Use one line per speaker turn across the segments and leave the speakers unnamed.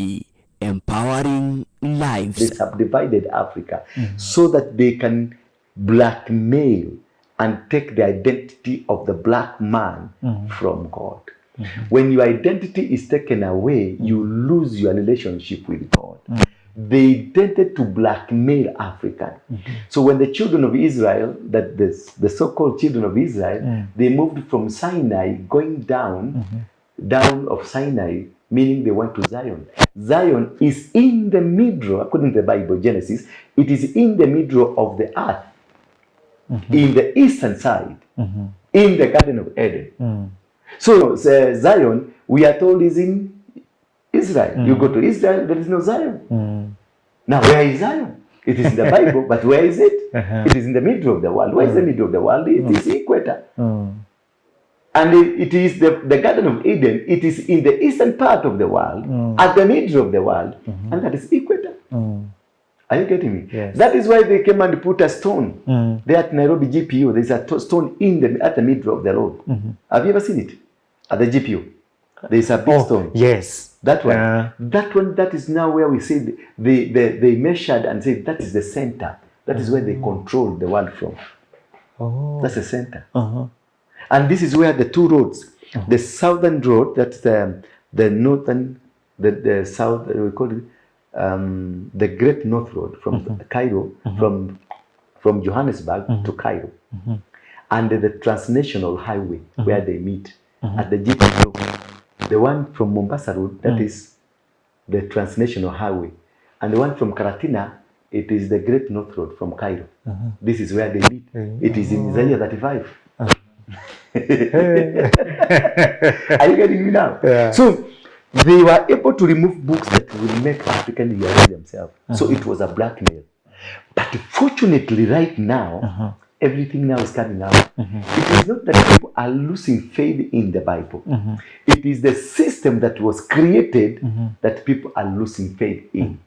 by empowering lives.
They subdivided Africa so that they can blackmail and take the identity of the black man from God. When your identity is taken away, you lose your relationship with God. They intended to blackmail Africa. So when the children of Israel, the so-called children of Israel, they moved from Sinai, going down of Sinai, meaning they went to Zion. Zion is in the middle, according to the Bible, Genesis, it is in the middle of the earth, in the eastern side, in the Garden of Eden. So Zion, we are told, is in Israel. You go to Israel, there is no Zion. Now, where is Zion? It is in the Bible, but where is it? It is in the middle of the world. Where is the middle of the world? It is equator. And it is the Garden of Eden. It is in the eastern part of the world, at the middle of the world, and that is equator. Are you getting me?
Yes.
That is why they came and put a stone there at Nairobi GPU. There is a stone at the middle of the road. Have you ever seen it? At the GPU. There is a big stone.
Yes.
That one. That is now where we say they measured and said that is the center. That is where they control the world from. That's the center. And this is where the two roads, the southern road, that's the northern, the south, we call it the Great North Road from Cairo, from Johannesburg to Cairo, and the transnational highway where they meet at the GPO. The one from Mombasa Road, that is the transnational highway, and the one from Karatina, it is the Great North Road from Cairo. This is where they meet. It is in Isaiah 35. Are you getting me now?
Yeah.
So they were able to remove books that will make Africans realize themselves. So it was a blackmail. But fortunately, right now, everything now is coming out. It is not that people are losing faith in the Bible. It is the system that was created that people are losing faith in.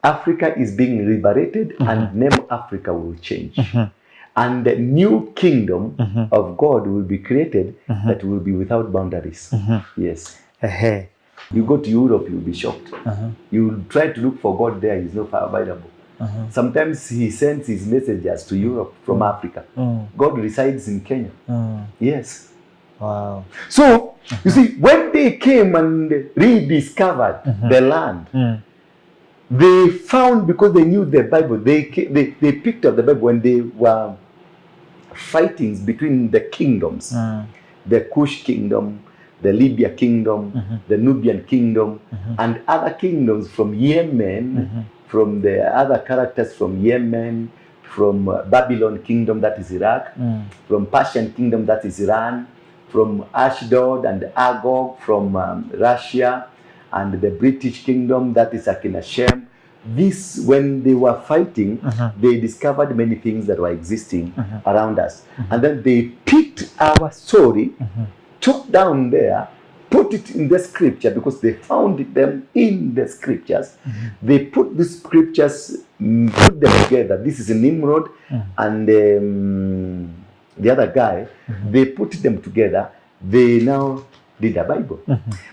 Africa is being liberated, and name Africa will change. And the new kingdom of God will be created that will be without boundaries. Yes. You go to Europe, you'll be shocked. You will try to look for God there, he's not available. Sometimes he sends his messengers to Europe from Africa. God resides in Kenya. Yes.
Wow.
So, you see, when they came and rediscovered the land, they found, because they knew the Bible, they picked up the Bible when they were fightings between the kingdoms, the Kush kingdom, the Libya kingdom, the Nubian kingdom, and other kingdoms from Yemen, from the other characters from Yemen, from Babylon kingdom, that is Iraq, from Persian kingdom, that is Iran, from Ashdod and Agog, from Russia, and the British kingdom, that is Akinashem. This, when they were fighting, they discovered many things that were existing around us. And then they picked our story, took down there, put it in the scripture, because they found them in the scriptures. They put the scriptures, put them together. This is Nimrod and the other guy. They put them together. They now did a Bible.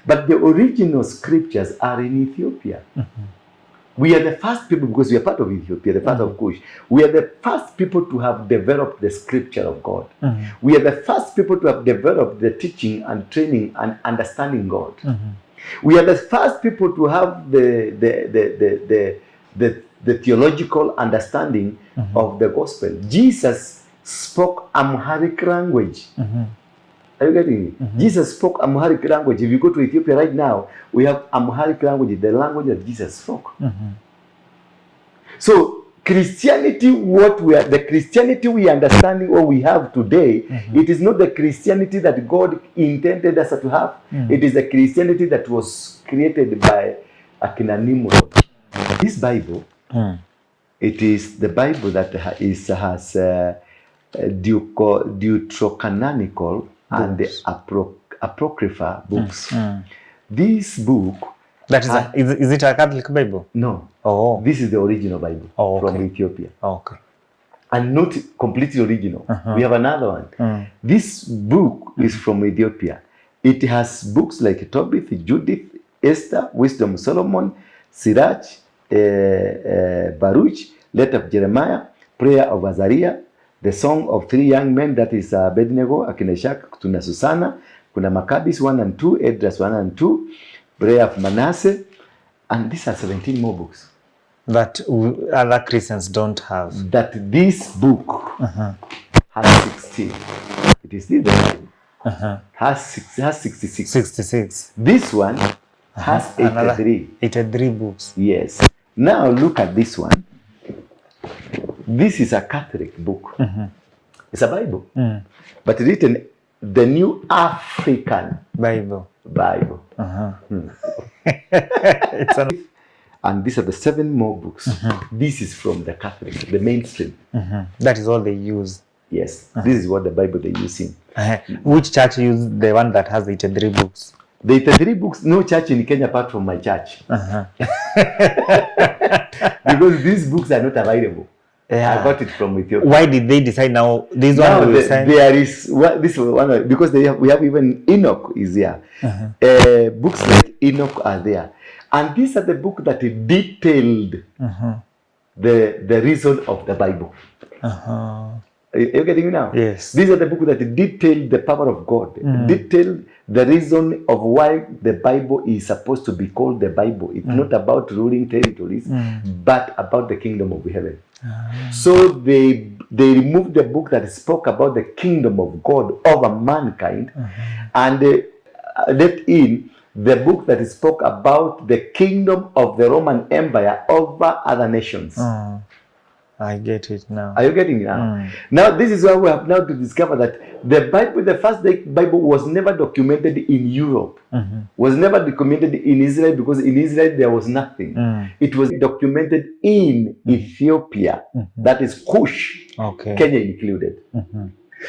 But the original scriptures are in Ethiopia. We are the first people, because we are part of Ethiopia, the part of Kush. We are the first people to have developed the scripture of God. We are the first people to have developed the teaching and training and understanding God. We are the first people to have the theological understanding of the gospel. Jesus spoke Amharic language. Are you getting me? Jesus spoke Amharic language. If you go to Ethiopia right now, we have Amharic language, the language that Jesus spoke. So Christianity, the Christianity we understanding or we have today, it is not the Christianity that God intended us to have. It is the Christianity that was created by Acc No. This Bible, it is the Bible that has deuterocanonical and the apocrypha books. This book,
that is, is it a Catholic Bible?
No.
Oh.
This is the original Bible from Ethiopia.
Okay.
And not completely original. We have another one. This book is from Ethiopia. It has books like Tobit, Judith, Esther, Wisdom of Solomon, Sirach, Baruch, Letter of Jeremiah, Prayer of Azariah, the Song of Three Young Men, that is Abednego, Akineshak, Tuna Susana, Kuna Maccabees 1 and 2, Esdras 1 and 2, Prayer of Manasseh, and these are 17 more books.
That other Christians don't have.
That this book has 16. It is still the Bible. Has 66.
66.
This one has 83.
Another 83 books.
Yes. Now look at this one. This is a Catholic book. It's a Bible. But written the New African
Bible. It's
and these are the 7 more books. This is from the Catholic, the mainstream.
That is all they use.
Yes. This is what the Bible they use in.
Which church uses the one that has 83 books?
The 83 books, no church in Kenya apart from my church. Because these books are not available. I got it from Ethiopia.
Why did they decide now this
now
one will sign?
There is this one because we have even Enoch is there. Books like Enoch are there, and these are the book that detailed the reason of the Bible. Are you getting me now?
Yes.
These are the books that detail the power of God, detail the reason of why the Bible is supposed to be called the Bible. It's not about ruling territories, but about the kingdom of heaven. So they removed the book that spoke about the kingdom of God over mankind, and they left in the book that spoke about the kingdom of the Roman Empire over other nations.
I get it now.
Are you getting it now? Now this is why we have now to discover that the Bible, the first Bible, was never documented in Europe. Was never documented in Israel, because in Israel there was nothing. It was documented in Ethiopia. That is Kush, Kenya included.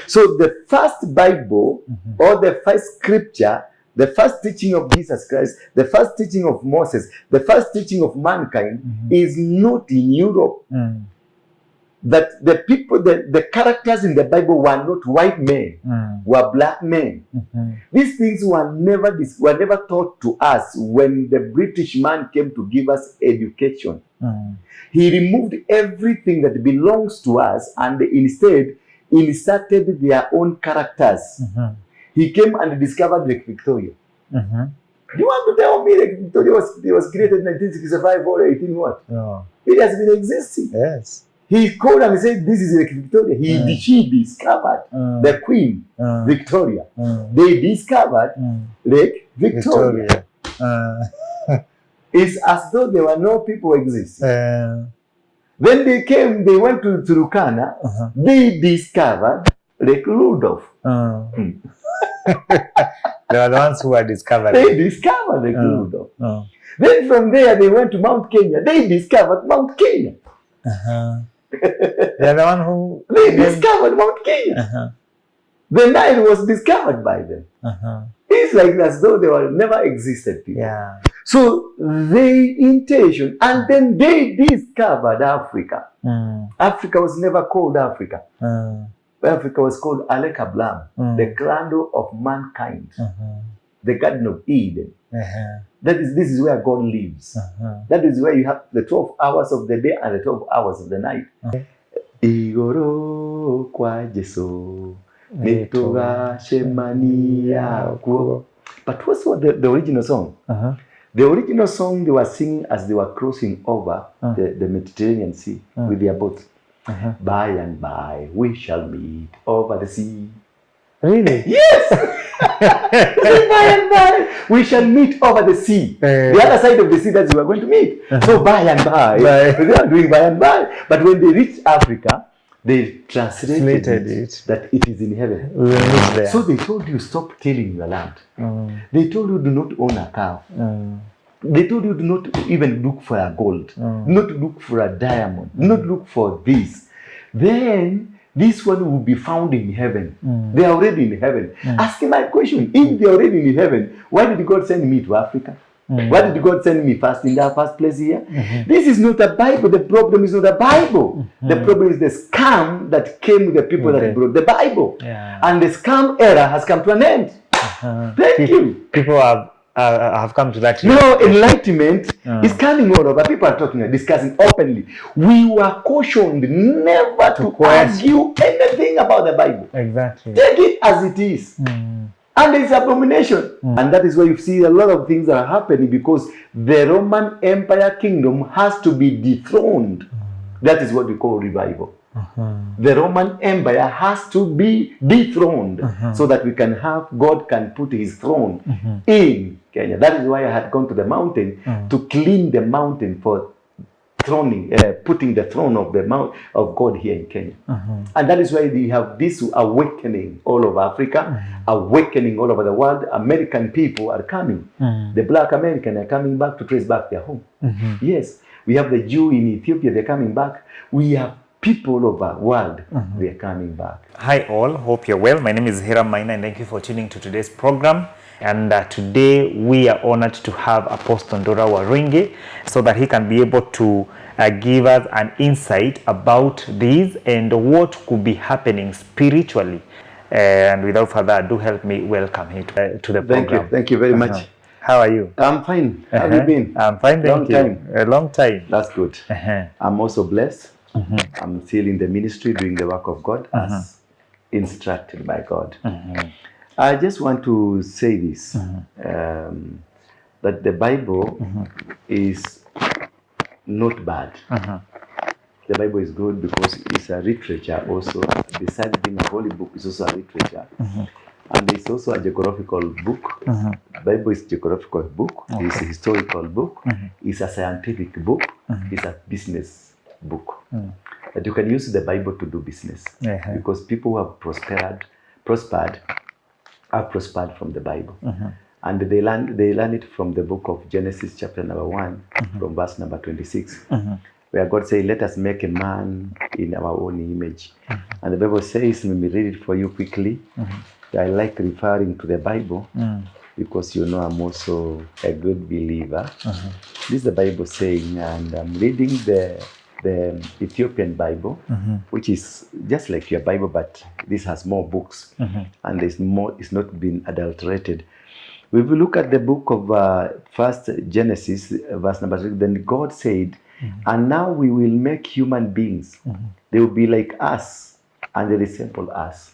So the first Bible or the first scripture, the first teaching of Jesus Christ, the first teaching of Moses, the first teaching of mankind is not in Europe. That the people, the characters in the Bible were not white men, were black men. These things were never taught to us when the British man came to give us education. He removed everything that belongs to us and instead inserted their own characters. He came and discovered Lake Victoria. You want to tell me that Victoria was created in 1965 or 18 what?
No.
It has been existing.
Yes.
He called and said, this is Lake Victoria. She discovered the Queen, Victoria. They discovered Lake Victoria. It's as though there were no people existing. Then they went to Turkana, they discovered Lake Rudolph.
They were the ones who were discovered.
They discovered Lake Rudolph. Then from there they went to Mount Kenya. They discovered Mount Kenya.
They are the one who...
They discovered Mount Kenya. The Nile was discovered by them. It's like as though they were never existed people.
Yeah.
So they intention, and then they discovered Africa. Africa was never called Africa. Africa was called Aleka Blam, the cradle of mankind, the Garden of Eden. This is where God lives. That is where you have the 12 hours of the day and the 12 hours of the night. Igoro kwa Jesu, nituga shemania kuo. But what's the original song? The original song they were singing as they were crossing over the Mediterranean Sea with their boats. By and by we shall meet over the sea.
Really?
Yes! By and by we shall meet over the sea. The other side of the sea that we are going to meet. So by and by. They are doing by and by. But when they reach Africa, they translated it that it is in heaven.
We will meet there.
So they told you, stop tilling your land. They told you, do not own a cow. They told you, do not even look for a gold. Not look for a diamond. Not look for this. Then this one will be found in heaven. They are already in heaven. Asking my question, if they are already in heaven, why did God send me to Africa? Why did God send me first in the first place here? This is not a Bible. The problem is not a Bible. The problem is the scam that came with the people that brought the Bible. And the scam era has come to an end. Thank you.
People have have come to that.
Now, enlightenment is coming all over. People are talking and discussing openly. We were cautioned never to argue anything about the Bible.
Exactly.
Take it as it is. And it's abomination. And that is why you see a lot of things that are happening, because the Roman Empire kingdom has to be dethroned. That is what we call revival. The Roman Empire has to be dethroned so that we can have, God can put his throne in Kenya. That is why I had gone to the mountain to clean the mountain for putting the throne of the mount of God here in Kenya. And that is why we have this awakening all over Africa, awakening all over the world. American people are coming. The black American are coming back to trace back their home. Yes, we have the Jew in Ethiopia, they're coming back. We have people all over the world, they're coming back.
Hi all, hope you're well. My name is Hiram Maina and thank you for tuning to today's program. And today we are honored to have Apostle Ndura Waruinge so that he can be able to give us an insight about this and what could be happening spiritually. And without further ado, help me welcome him to the program.
Thank you very much.
How are you?
I'm fine. How have you been?
I'm fine, thank you. A long time.
That's good. I'm also blessed. I'm still in the ministry doing the work of God as instructed by God. I just want to say this, that the Bible is not bad. The Bible is good because it's a literature also. Besides being a holy book, it's also a literature. And it's also a geographical book. The Bible is a geographical book. It's a historical book. It's a scientific book. It's a business book. That you can use the Bible to do business. Because people who have prospered have prospered from the Bible. And they learn it from the book of Genesis chapter number 1 from verse number 26. Where God says, let us make a man in our own image. And the Bible says, let me read it for you quickly. I like referring to the Bible because you know I'm also a good believer. This is the Bible saying, and I'm reading the Ethiopian Bible, which is just like your Bible, but this has more books, and there's more. It's not been adulterated. We will look at the book of first Genesis, verse number 6. Then God said, and now we will make human beings. They will be like us, and they resemble us.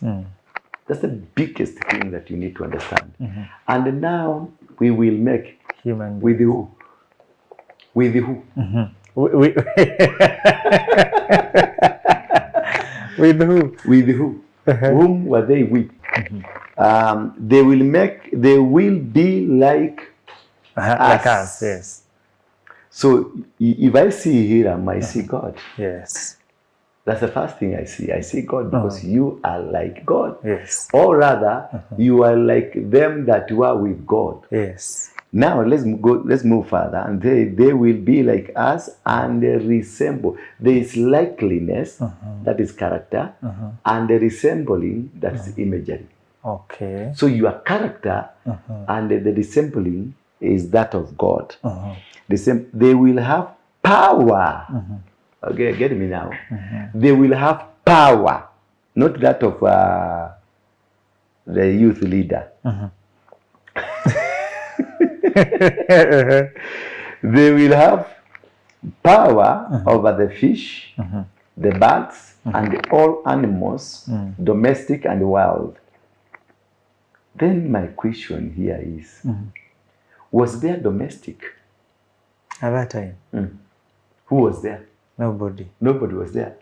That's the biggest thing that you need to understand. And now we will make
human
with who? With who?
With who?
With who? Whom were they with? They will be like us.
Like us, yes.
So if I see Hiram, I see God.
Yes.
That's the first thing I see. I see God because you are like God.
Yes.
Or rather, you are like them that were with God.
Yes.
Now let's move further, and they will be like us, and they resemble. There is likeliness, that is character, and the resembling, that is imagery.
Okay.
So your character and the resembling is that of God. They will have power. Okay, get me now. They will have power, not that of the youth leader. They will have power over the fish, the birds, and all animals, domestic and wild. Then my question here is, was there domestic?
At that time?
Who was there?
Nobody.
Nobody was there.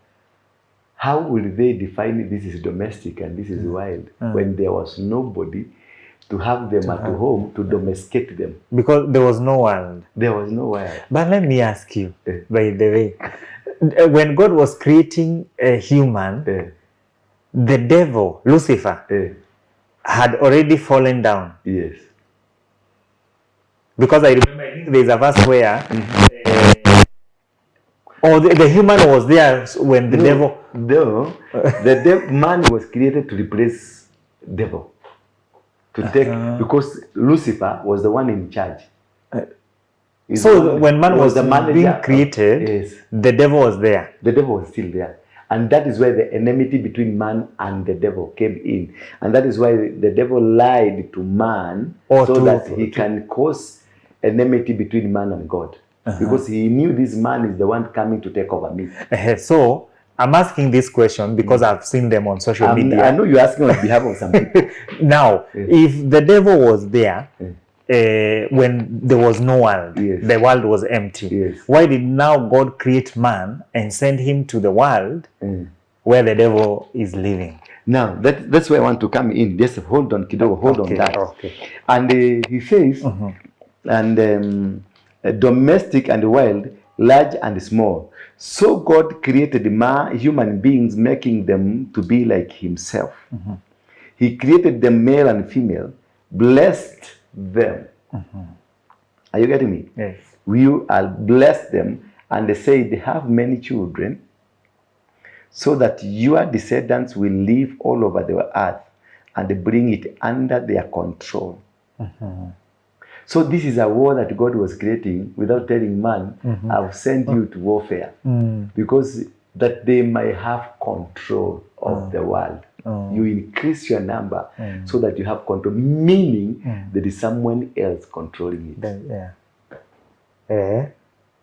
How will they define this is domestic and this is wild when there was nobody to have them at home to domesticate them?
Because there was no world.
There was no world.
But let me ask you, by the way, when God was creating a human, the devil, Lucifer, had already fallen down.
Yes.
Because I remember, I think there's a verse where the human was there when the devil...
No, man was created to replace devil. To take, because Lucifer was the one in charge.
So when man was being created, the devil was there.
The devil was still there. And that is where the enmity between man and the devil came in. And that is why the devil lied to man so that he can cause enmity between man and God. Because he knew this man is the one coming to take over me.
So I'm asking this question because I've seen them on social media.
I know you're asking on behalf of some people.
Now, if the devil was there when there was no world, the world was empty, why did now God create man and send him to the world where the devil is living?
Now, that's where I want to come in. Just hold on, Kidogo, hold on that. And he says, and domestic and wild, large and small. So God created human beings, making them to be like himself. He created them male and female, blessed them. Are you getting me?
Yes.
You are blessed them, and they say they have many children, so that your descendants will live all over the earth and bring it under their control. So this is a war that God was creating without telling man, I'll send you to warfare, because that they might have control of the world. You increase your number so that you have control, meaning there is someone else controlling it.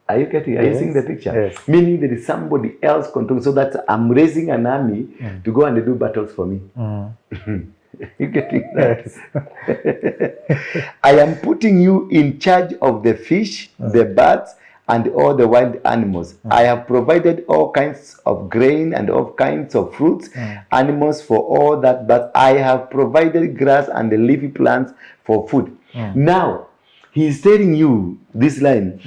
Are you getting? Are you seeing the picture?
Yes.
Meaning there is somebody else controlling, so that I'm raising an army to go and do battles for me. You getting that? I am putting you in charge of the fish, the birds, and all the wild animals. I have provided all kinds of grain and all kinds of fruits, animals for all that, but I have provided grass and the leafy plants for food. Now, he's telling you this line,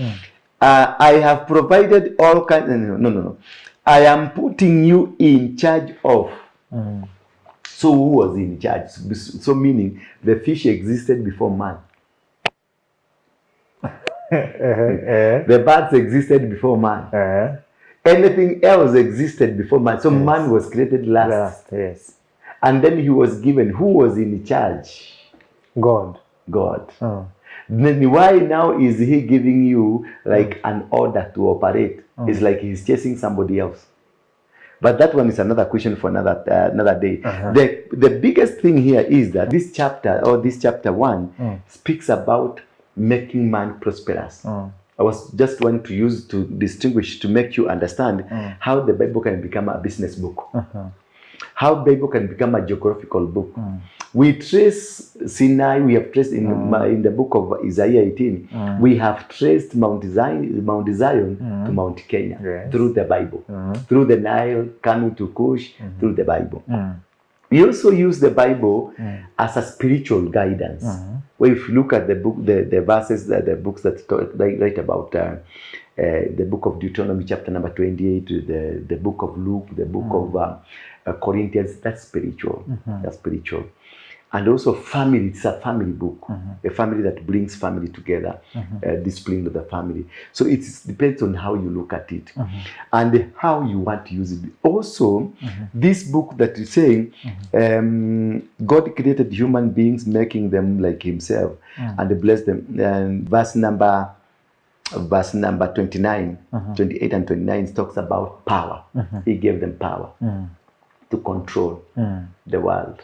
I have provided all kinds, no. I am putting you in charge of. So who was in charge? So meaning the fish existed before man. The birds existed before man. Anything else existed before man. So man was created last. And then he was given, who was in charge?
God.
Then why now is he giving you like an order to operate? It's like he's chasing somebody else. But that one is another question for another day. The biggest thing here is that this chapter, or this chapter 1, speaks about making man prosperous. I was just want to use to distinguish, to make you understand how the Bible can become a business book. How Bible can become a geographical book. We trace Sinai, we have traced in the book of Isaiah 18, we have traced Mount Zion to Mount Kenya through the Bible. Through the Nile, coming to Kush, through the Bible. We also use the Bible as a spiritual guidance. Where if you look at the book, the verses, the books that write about the book of Deuteronomy chapter number 28, the book of Luke, the book of Corinthians, that's spiritual. That's spiritual. And also family, it's a family book. A family that brings family together, discipline of the family. So it depends on how you look at it and how you want to use it. Also, this book that is saying, God created human beings, making them like himself, and blessed them. And verse number 29, 28 and 29 talks about power. He gave them power to control the world.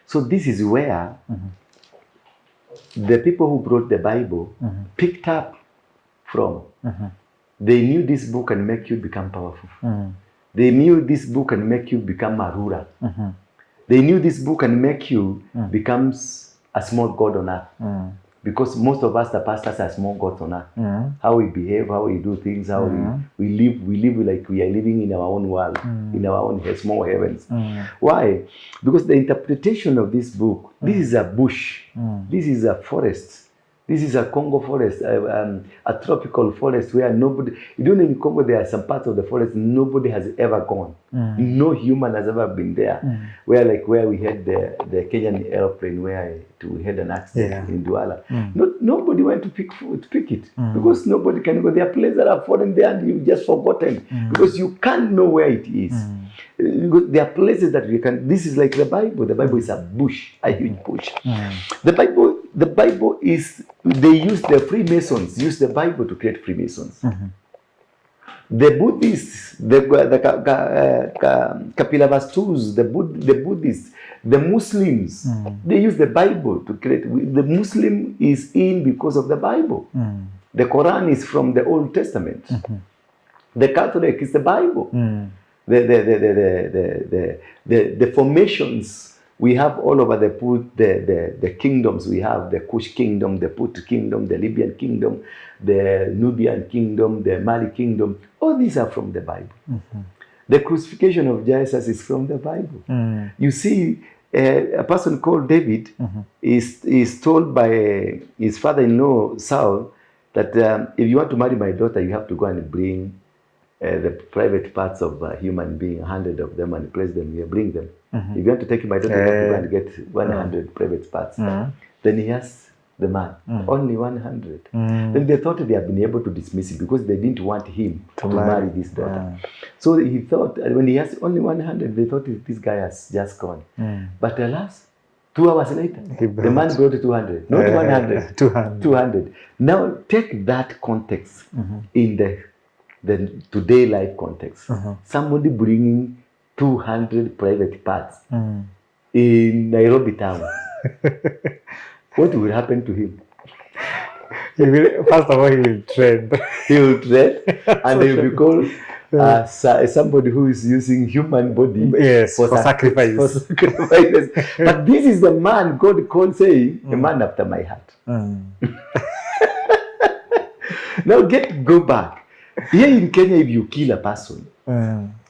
So this is where the people who brought the Bible picked up from. They knew this book can make you become powerful. They knew this book can make you become a ruler. They knew this book can make you become a small god on earth. Because most of us, the pastors, are small gods on earth. How we behave, how we do things, how we live like we are living in our own world, in our own small heavens. Why? Because the interpretation of this book, this is a bush, this is a forest, this is a Congo forest, a tropical forest where nobody, you don't know, in Congo there are some parts of the forest nobody has ever gone. No human has ever been there. Where we had the Kenyan airplane where we had an accident in Ndura. Nobody went to pick it because nobody can go. There are places that are fallen there and you've just forgotten because you can't know where it is. There are places that you can. This is like the Bible. The Bible is a bush, a huge bush. The Bible is. The Freemasons use the Bible to create Freemasons. The Buddhists, the Kapilavastu, the Buddhists, the Muslims, they use the Bible to create. The Muslim is in because of the Bible. The Quran is from the Old Testament. The Catholic is the Bible. The formations we have all over the kingdoms. We have the Kush kingdom, the Put kingdom, the Libyan kingdom, the Nubian kingdom, the Mali kingdom. All these are from the Bible. The crucifixion of Jesus is from the Bible. You see, a person called David is told by his father-in-law Saul that if you want to marry my daughter, you have to go and bring the private parts of a human being, 100 of them, and place them here, bring them. If you want to take my daughter, you have to go and get 100 private parts. Then he asked the man, only 100. Then they thought they had been able to dismiss it because they didn't want him to marry this daughter. So he thought, when he asked only 100, they thought this guy has just gone. But alas, 2 hours later, the man brought 200, not 100, 200. Now take that context in the today life context. Somebody bringing 200 private parts in Nairobi town. What will happen to him?
First of all, he will trend.
He will trend, and he will be called somebody who is using human body
for sacrifice.
But this is the man God called saying, a man after my heart. Now go back. Here in Kenya, if you kill a person,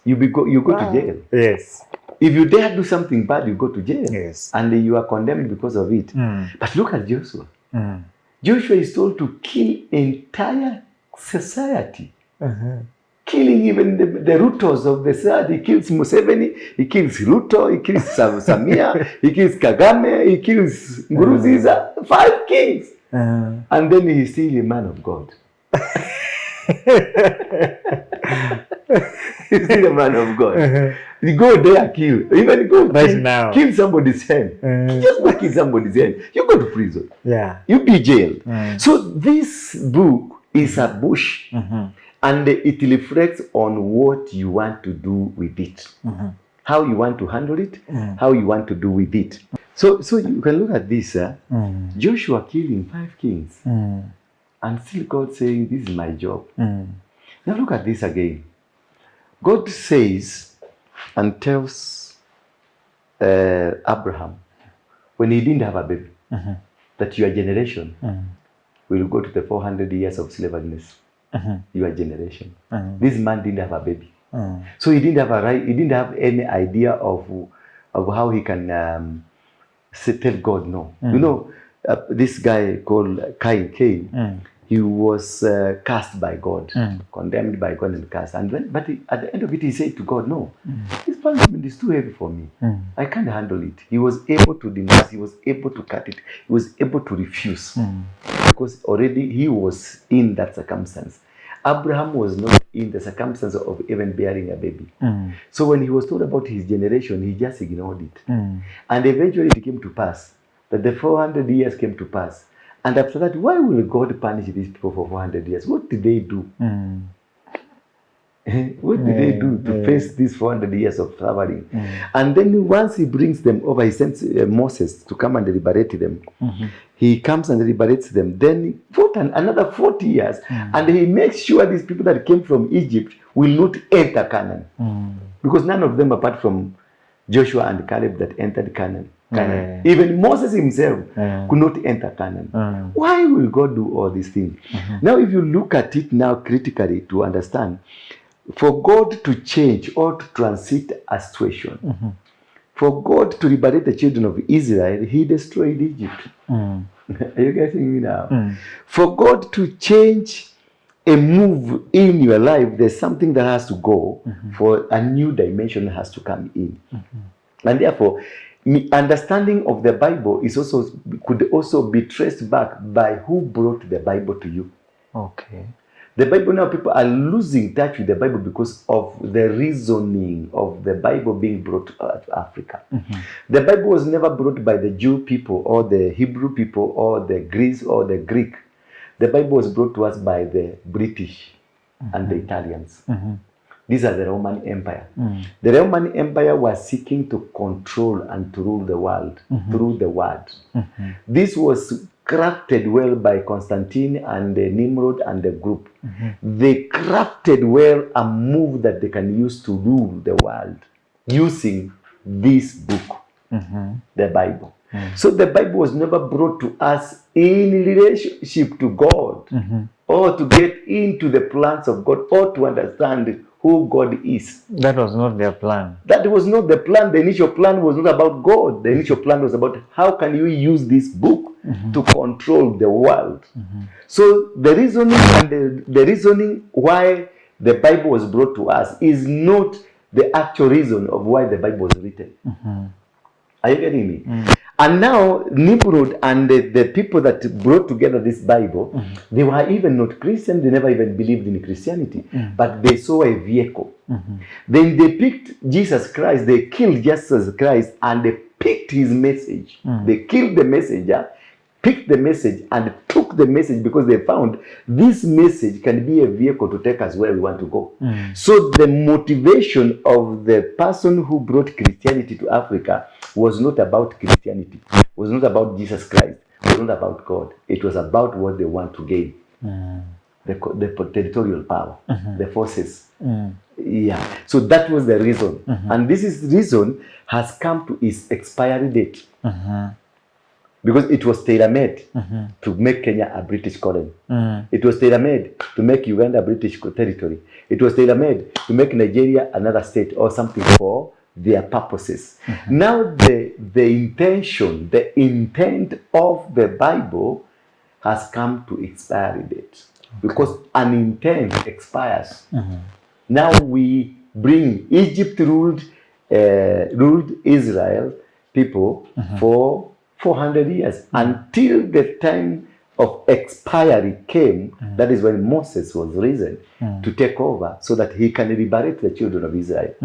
you go to jail.
Yes.
If you dare do something bad, you go to jail.
Yes.
And you are condemned because of it. But look at Joshua. Joshua is told to kill entire society. Killing even the rooters of the society. He kills Museveni, he kills Ruto, he kills Samia, he kills Kagame, he kills Nkurunziza. 5 kings. And then he's still a man of God. He's still a man of God. You go there, kill. Even go
now.
Kill somebody's hand. Just go kill somebody's hand. You go to prison.
Yeah.
You be jailed. So this book is a bush, and it reflects on what you want to do with it, how you want to handle it, how you want to do with it. So you can look at this. Joshua killing 5 kings. And still God saying, this is my job. Now look at this again. God says and tells Abraham, when he didn't have a baby, that your generation will go to the 400 years of slavery. Your generation. This man didn't have a baby. So he didn't have a right, he didn't have any idea of how he can tell God no. You know, this guy called Cain, he was cast by God, condemned by God and cast. But at the end of it, he said to God, no, this punishment is too heavy for me. I can't handle it. He was able to denounce, he was able to cut it, he was able to refuse. Because already he was in that circumstance. Abraham was not in the circumstance of even bearing a baby. So when he was told about his generation, he just ignored it. And eventually it came to pass that the 400 years came to pass. And after that, why will God punish these people for 400 years? What did they do? What did they do to face these 400 years of suffering? And then once he brings them over, he sends Moses to come and liberate them. He comes and liberates them. Then another 40 years, and he makes sure these people that came from Egypt will not enter Canaan. Because none of them, apart from Joshua and Caleb, that entered Canaan. Even Moses himself could not enter Canaan. Why will God do all these things? Now, if you look at it now critically to understand, for God to change or to transit a situation, for God to liberate the children of Israel, he destroyed Egypt. Are you getting me now? For God to change a move in your life, there's something that has to go, for a new dimension has to come in. And therefore, understanding of the Bible could also be traced back by who brought the Bible to you.
Okay.
The Bible now, people are losing touch with the Bible because of the reasoning of the Bible being brought to Africa. The Bible was never brought by the Jew people or the Hebrew people or the Greeks or the Greek. The Bible was brought to us by the British. and the Italians. These are the Roman Empire. The Roman Empire was seeking to control and to rule the world through the word. This was crafted well by Constantine and Nimrod and the group. They crafted well a move that they can use to rule the world using this book, the Bible. So the Bible was never brought to us in relationship to God or to get into the plans of God or to understand who God is.
That was not their plan.
That was not the plan. The initial plan was not about God. The initial plan was about how can you use this book to control the world. So the reasoning and the reasoning why the Bible was brought to us is not the actual reason of why the Bible was written. Are you getting me? And now Nimrod and the people that brought together this Bible, they were even not Christian. They never even believed in Christianity, but they saw a vehicle. Then they picked Jesus Christ. They killed Jesus Christ and they picked his message. They killed the messenger, picked the message and took the message because they found this message can be a vehicle to take us where we want to go. So the motivation of the person who brought Christianity to Africa was not about Christianity, was not about Jesus Christ, was not about God. It was about what they want to gain. The territorial power, the forces. Yeah. So that was the reason. And this is the reason has come to its expiry date. Because it was tailor-made to make Kenya a British colony. It was tailor-made to make Uganda a British territory. It was tailor-made to make Nigeria another state or something for their purposes. Now the intention, the intent of the Bible has come to expiry date. Because an intent expires. Now we bring Egypt ruled Israel people for 400 years until the time of expiry came. That is when Moses was risen to take over so that he can liberate the children of Israel.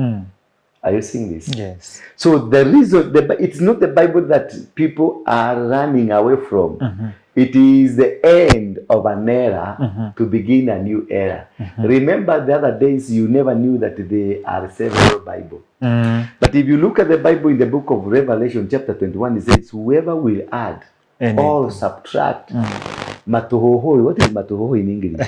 Are you seeing this?
Yes.
So the reason, it's not the Bible that people are running away from. It is the end of an era to begin a new era. Remember the other days you never knew that there are several Bibles. But if you look at the Bible in the book of Revelation chapter 21, it says whoever will add or subtract. Matohoho, what is matohoho in English?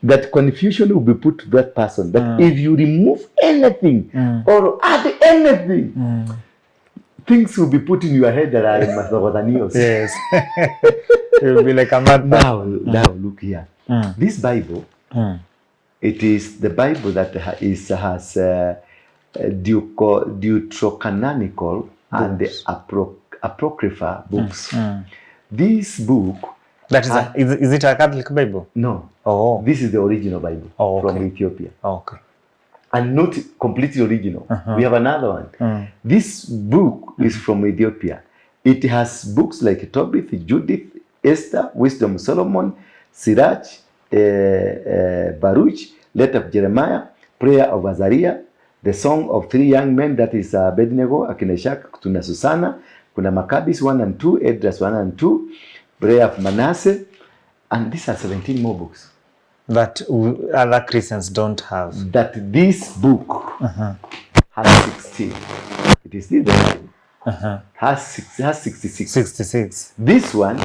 That confusion will be put to that person. That if you remove anything or add anything, things will be put in your head that are mathogotanios.
Yes. It will be like a mad
man. Now look here. This Bible, it is the Bible that has deuterocanonical and the apocrypha books. This book,
that is it a Catholic Bible?
No.
Oh.
This is the original Bible from Ethiopia.
Okay.
And not completely original. We have another one. This book is from Ethiopia. It has books like Tobit, Judith, Esther, Wisdom of Solomon, Sirach, Baruch, Letter of Jeremiah, Prayer of Azariah, the Song of Three Young Men, that is Abednego, Akineshak, Tuna Susana, Kuna Maccabees 1 and 2, Esdras 1 and 2, Prayer of Manasseh, and these are 17 more books.
That other Christians don't have.
That this book has 16. It is still the Bible. Has 66.
66.
This one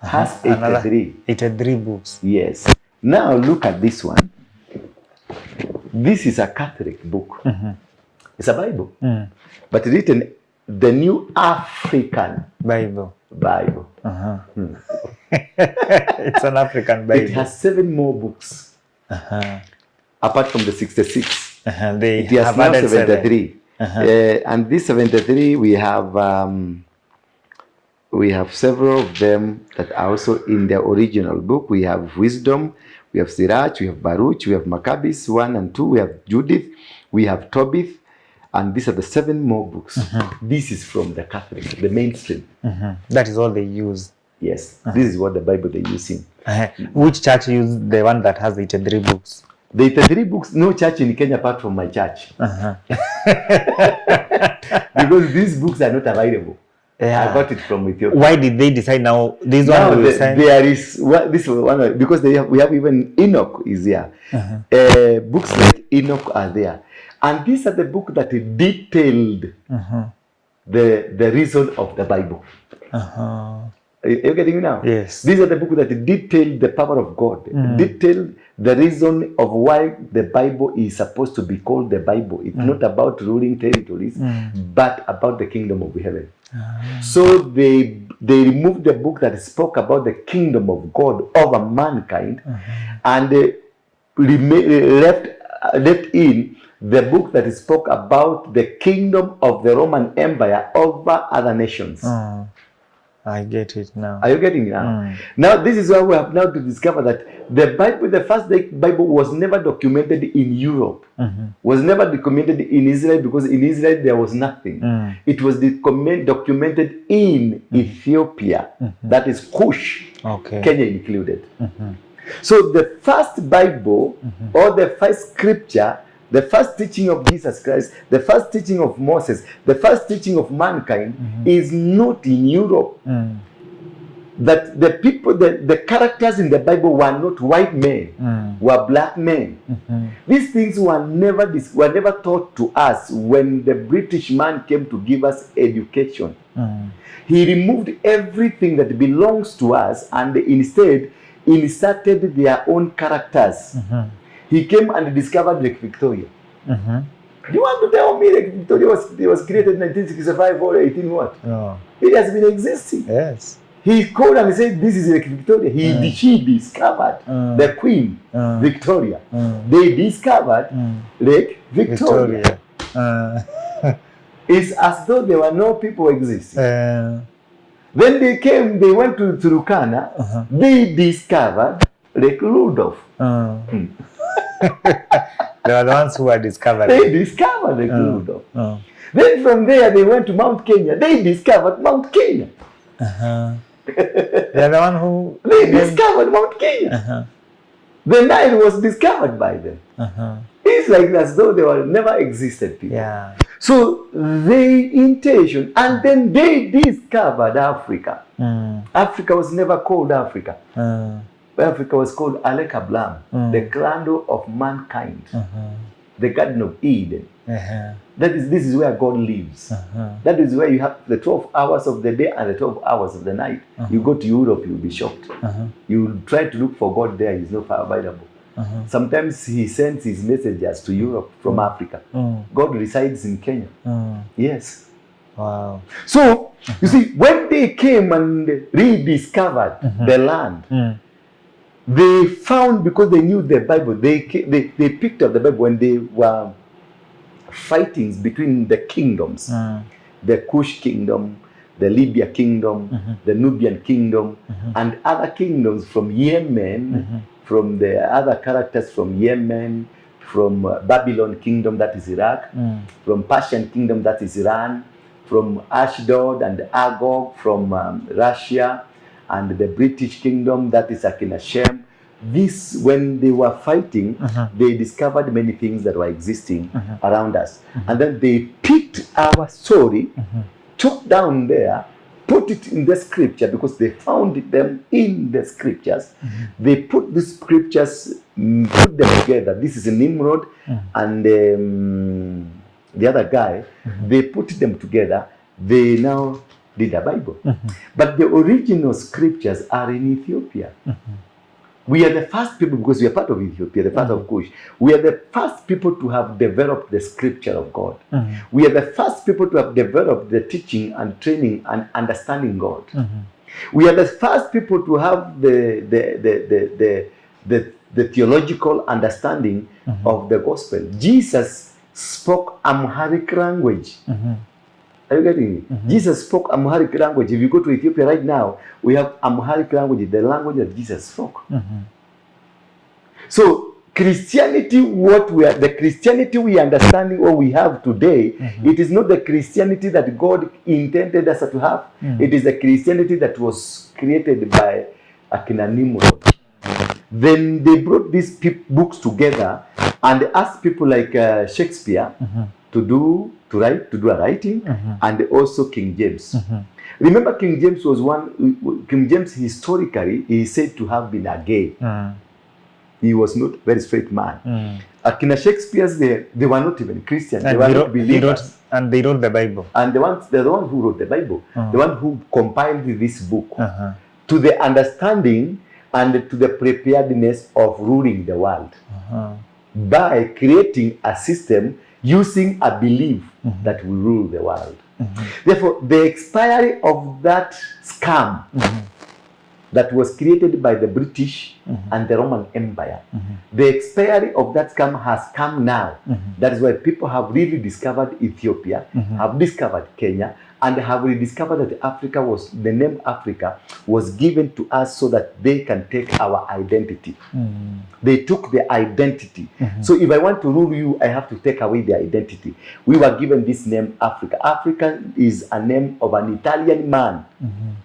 has 83.
83 books.
Yes. Now look at this one. This is a Catholic book. It's a Bible. But written the New African
Bible. It's an African Bible.
It has 7 more books. Apart from the 66.
They
it has
have
now
added
73. And this 73, we have several of them that are also in the original book. We have Wisdom, we have Sirach, we have Baruch, we have Maccabees 1 and 2, we have Judith, we have Tobit, and these are the 7 more books. This is from the Catholic, the mainstream.
That is all they use.
Yes, this is what the Bible they're using.
Which church uses the one that has 83 books?
The 83 books, no church in Kenya apart from my church. Because these books are not available.
Yeah.
I got it from Ethiopia.
Why did they decide now this
Now
one will sign?
there is this one because we have even Enoch is there. Books like Enoch are there, and these are the book that detailed the reason of the Bible. Are you getting me now?
Yes.
These are the books that detail the power of God, detail the reason of why the Bible is supposed to be called the Bible. It's not about ruling territories, but about the kingdom of heaven. So they removed the book that spoke about the kingdom of God over mankind, and they left in the book that spoke about the kingdom of the Roman Empire over other nations.
I get it now.
Are you getting it now? Now, this is why we have now to discover that the Bible, the first Bible, was never documented in Europe, was never documented in Israel, because in Israel there was nothing. It was documented in Ethiopia, that is Kush, Kenya included. So the first Bible, or the first scripture, the first teaching of Jesus Christ, the first teaching of Moses, the first teaching of mankind is not in Europe. That the people, the characters in the Bible were not white men, were black men. These things were never taught to us when the British man came to give us education. He removed everything that belongs to us and instead inserted their own characters. He came and discovered Lake Victoria. Do you want to tell me Lake Victoria was created in 1965 or 18 what?
No.
It has been existing.
Yes.
He called and said, this is Lake Victoria. She discovered the Queen, Victoria. They discovered Lake Victoria. It's as though there were no people existing. When they came, they went to Turkana, they discovered Lake Rudolph.
They were the ones who were discovered.
They discovered Lake Rudolph. Then from there, they went to Mount Kenya. They discovered Mount Kenya.
They are the one who...
They discovered Mount Kenya. The Nile was discovered by them. It's like as though they were never existed people.
Yeah.
So they intention, and then they discovered Africa. Africa was never called Africa. Africa was called Aleka Blam, the cradle of mankind, the Garden of Eden. This is where God lives. That is where you have the 12 hours of the day and the 12 hours of the night. You go to Europe, you'll be shocked. You try to look for God there, he's not available. Sometimes he sends his messengers to Europe from Africa. God resides in Kenya. Yes.
Wow.
So, you see, when they came and rediscovered the land, they found, because they knew the Bible, they picked up the Bible when they were fightings between the kingdoms, the Kush kingdom, the Libya kingdom, the Nubian kingdom, and other kingdoms from Yemen, from the other characters from Yemen, from Babylon kingdom, that is Iraq, from Persian kingdom, that is Iran, from Ashdod and Agog, from Russia, and the British kingdom, that is Akinashem. This, when they were fighting, they discovered many things that were existing around us. And then they picked our story, took down there, put it in the scripture, because they found them in the scriptures. They put the scriptures, put them together. This is Nimrod and the other guy. They put them together. They now did a Bible. But the original scriptures are in Ethiopia. We are the first people, because we are part of Ethiopia, the part of Kush. We are the first people to have developed the scripture of God. We are the first people to have developed the teaching and training and understanding God. We are the first people to have the theological understanding of the gospel. Jesus spoke Amharic language. Are you getting it? Jesus spoke Amharic language. If you go to Ethiopia right now, we have Amharic language, the language that Jesus spoke. So Christianity, the Christianity we understanding or we have today, it is not the Christianity that God intended us to have. It is the Christianity that was created by Acc No. Then they brought these books together and asked people like Shakespeare to do a writing, and also King James. Remember, King James was one. King James historically is said to have been a gay. He was not a very straight man. Akina Shakespeare's they were not even Christians. They were not believers.
And they wrote the Bible.
And they're the ones who wrote the Bible, the one who compiled this book to the understanding and to the preparedness of ruling the world by creating a system using a belief that will rule the world. Therefore, the expiry of that scam that was created by the British and the Roman Empire, the expiry of that scam has come now. That is why people have really discovered Ethiopia, have discovered Kenya, and have rediscovered that Africa was, the name Africa was given to us so that they can take our identity. They took the identity. So if I want to rule you, I have to take away the identity. We were given this name Africa. Africa is a name of an Italian man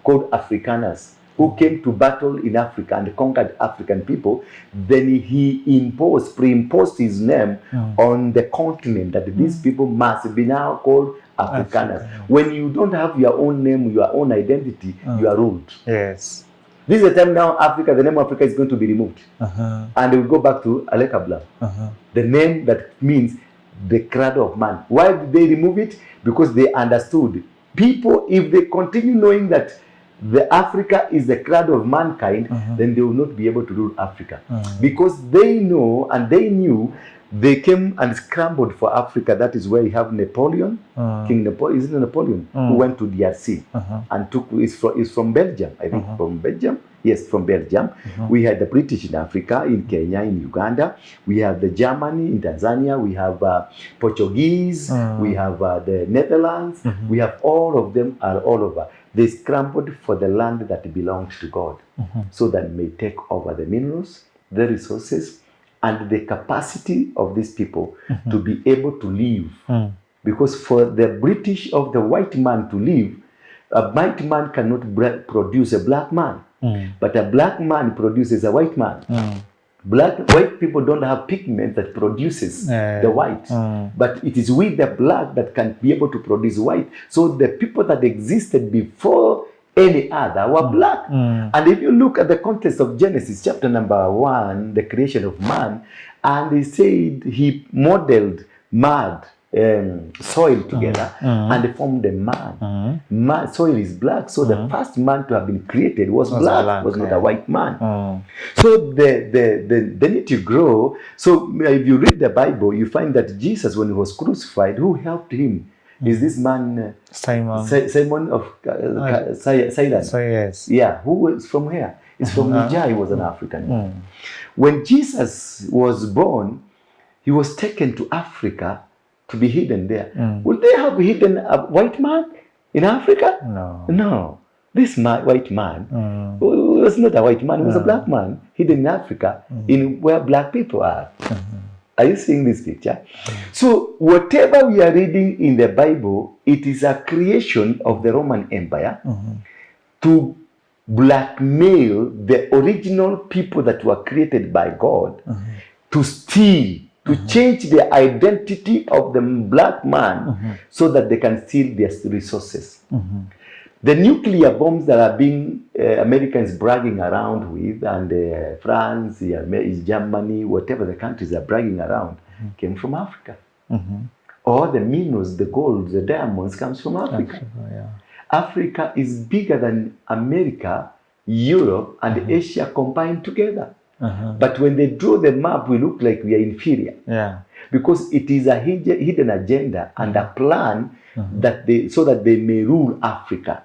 called Africanus, who came to battle in Africa and conquered African people. Then he pre-imposed his name on the continent that these people must be now called Afrikaners. When you don't have your own name, your own identity, you are ruled.
Yes.
This is the time now Africa, the name Africa is going to be removed. And we go back to Alekabla. The name that means the cradle of man. Why did they remove it? Because they understood. People, if they continue knowing that the Africa is the cradle of mankind, then they will not be able to rule Africa. Because they know and they knew, they came and scrambled for Africa. That is where you have Napoleon, King Napoleon, isn't it Napoleon, who went to DRC and is from Belgium, I think, from Belgium. Yes, from Belgium. We had the British in Africa, in Kenya, in Uganda. We have the Germany in Tanzania. We have Portuguese. We have the Netherlands. We have all of them are all over. They scrambled for the land that belongs to God, so that may take over the minerals, the resources, and the capacity of these people to be able to live. Because for the British of the white man to live, a white man cannot produce a black man, but a black man produces a white man. White people don't have pigment that produces the white, but it is with the black that can be able to produce white. So the people that existed before any other were black. And if you look at the context of Genesis chapter number 1, the creation of man, and he said he modeled mud, soil together and formed a man. Soil is black, so the first man to have been created was black, was not a white man. So they need to grow. So if you read the Bible, you find that Jesus, when he was crucified, who helped him is this man Simon of Cyrene.
So yes.
Yeah, who was from here? He's from Niger. He was an African. When Jesus was born, he was taken to Africa to be hidden there. Would they have hidden a white man in Africa? No. This white man was not a white man, he was a black man hidden in Africa, in where black people are. Are you seeing this picture? So whatever we are reading in the Bible, it is a creation of the Roman Empire to blackmail the original people that were created by God, to steal, to change the identity of the black man so that they can steal their resources. The nuclear bombs that are being Americans bragging around with, and France, Germany, whatever the countries are bragging around, came from Africa. Or the minerals, the gold, the diamonds comes from Africa. Africa is bigger than America, Europe, and Asia combined together. But when they draw the map, we look like we are inferior. Because it is a hidden agenda and a plan that so that they may rule Africa.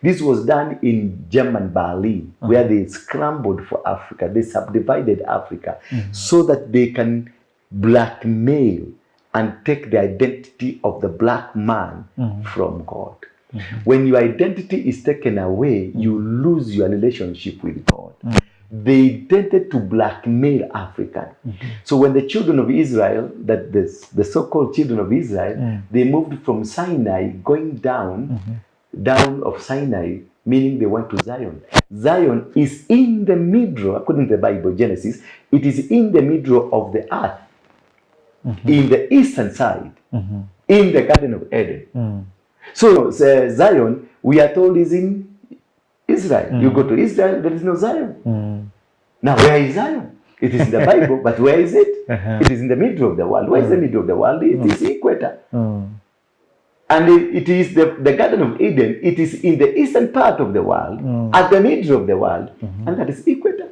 This was done in German Berlin, where they scrambled for Africa. They subdivided Africa so that they can blackmail and take the identity of the black man from God. When your identity is taken away, you lose your relationship with God. They intended to blackmail Africa. So when the children of Israel, the so-called children of Israel, they moved from Sinai, going down of Sinai, meaning they went to Zion. Zion is in the middle, according to the Bible, Genesis, it is in the middle of the earth, in the eastern side, in the Garden of Eden. So Zion we are told is in Israel. You go to Israel, there is no Zion. Now, where is Zion? It is in the Bible, but where is it? It is in the middle of the world. Where is the middle of the world? It is equator. And it is the Garden of Eden. It is in the eastern part of the world, at the middle of the world, and that is equator.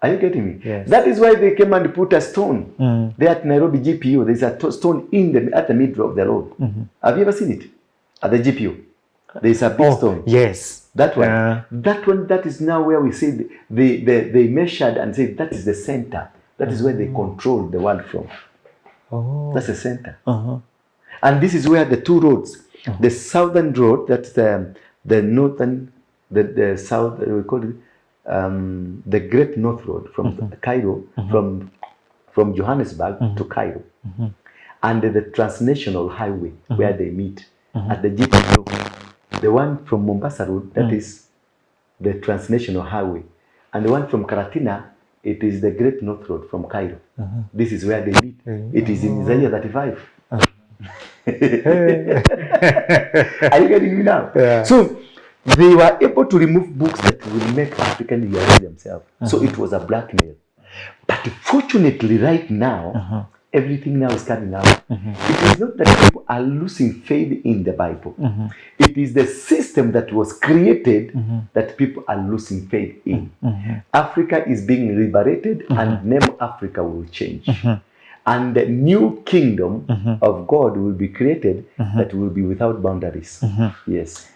Are you getting me?
Yes.
That is why they came and put a stone there at Nairobi GPU. There's a stone at the middle of the road. Have you ever seen it? At the GPU. There's a big stone.
Yes.
That one. That is now where we say they measured and said that is the center. That is where they control the world from. That's the center. And this is where the two roads, the southern road, that's the northern, the south, we call it the Great North Road from Cairo, from Johannesburg to Cairo, and the transnational highway where they meet at the GPU. The one from Mombasa Road, that is the transnational highway, and the one from Karatina, it is the Great North Road from Cairo. This is where they meet. It is in Isaiah 35. Are you getting me now? Yeah. So they were able to remove books that will make Africans realize themselves. So it was a blackmail. But fortunately, right now, everything now is coming out. It is not that people are losing faith in the Bible. It is the system that was created that people are losing faith in. Africa is being liberated, and name Africa will change. And the new kingdom of God will be created that will be without boundaries. Yes.